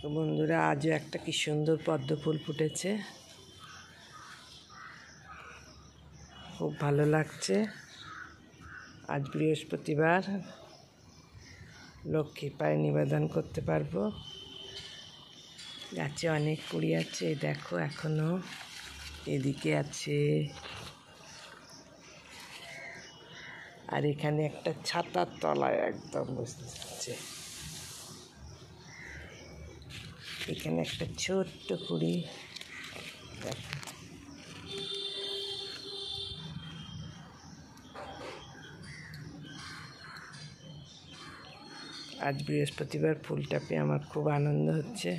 তো বন্ধুরা, আজও একটা কি সুন্দর পদ্ম ফুল ফুটেছে, খুব ভালো লাগছে। আজ বৃহস্পতিবার, লক্ষ্মীর পায়ে নিবেদন করতে পারবো। গাছে অনেক কুড়ি আছে, দেখো এখনো এদিকে আছে, আর এখানে একটা ছাতার তলায় একদম বসছে। এখানে একটা ছোট্ট কুড়ি, দেখো। আজ বৃহস্পতিবার, ফুলটা পেয়ে আমার খুব আনন্দ হচ্ছে।